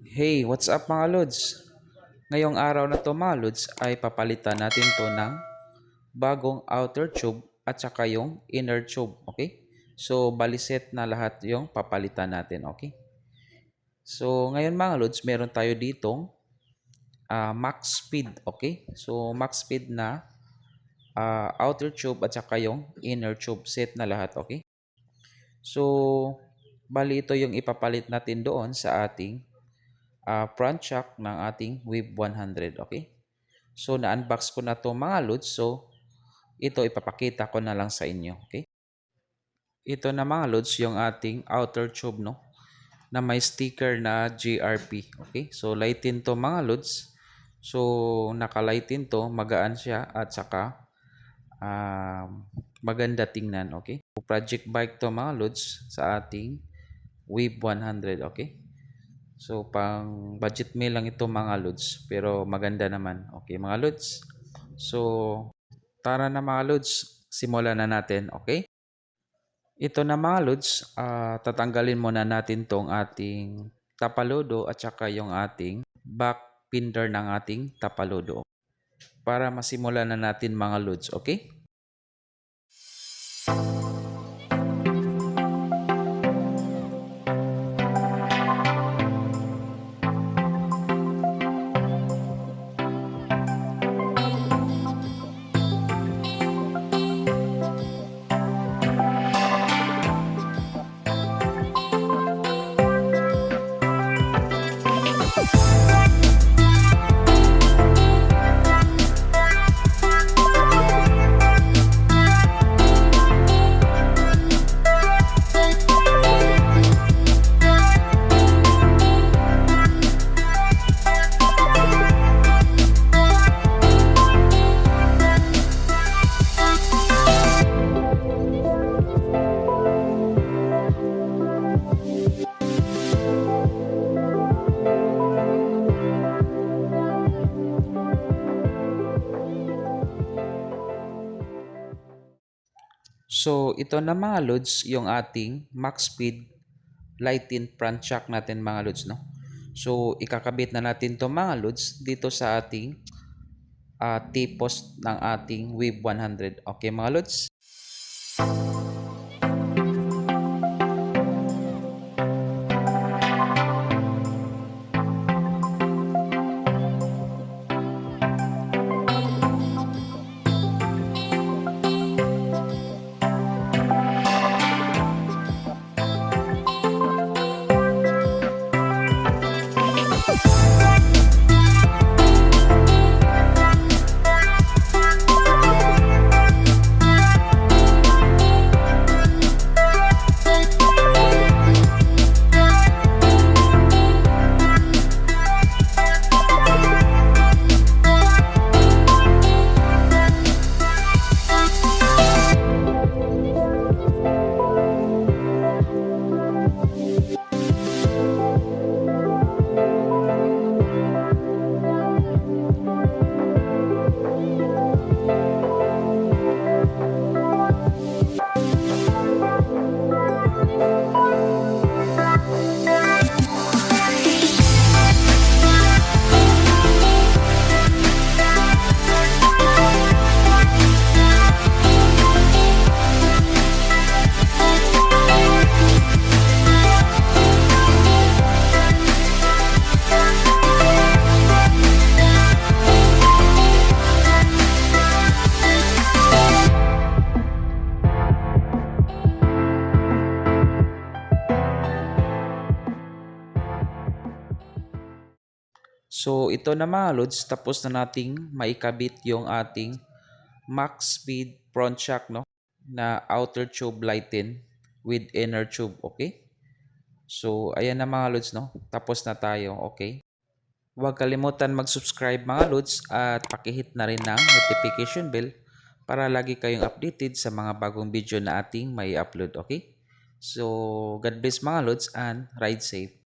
Hey, what's up mga lods? Ngayong araw na to mga lods ay papalitan natin to ng bagong outer tube at saka yung inner tube, okay? So, baliset na lahat yung papalitan natin, okay? So, ngayon mga lods, meron tayo ditong max speed, okay? So, max speed na outer tube at saka yung inner tube set na lahat, okay? So, bali ito yung ipapalit natin doon sa ating front shock ng ating Wave 100, okay? So, na-unbox ko na to mga lods. So, ito ipapakita ko na lang sa inyo, okay? Ito na mga lods yung ating outer tube, no? Na may sticker na GRP, okay? So, lightin to mga lods. So, naka-lightin to, magaan siya at saka maganda tingnan, okay? So, project bike to mga lods sa ating Wave 100, okay? So, pang budget meal lang ito mga lods. Pero maganda naman. Okay mga lods. So, tara na mga lods. Simulan na natin. Okay? Ito na mga lods. Tatanggalin muna natin tong ating tapalodo at saka yung ating back pinder ng ating tapalodo. Para masimulan na natin mga lods. Okay? So, ito na mga lods, yung ating max speed light-in front shock natin mga lods, no? So, ikakabit na natin to mga lods dito sa ating T-post ng ating Wave 100. Okay mga lods? So, ito na mga lods, tapos na nating maikabit yung ating max speed front shock, no? Na outer tube lighten with inner tube, okay? So, ayan na mga lods, no? Tapos na tayo, okay? Huwag kalimutan mag-subscribe mga lods at pakihit na rin ng notification bell para lagi kayong updated sa mga bagong video na ating may upload, okay? So, God bless mga lods and ride safe.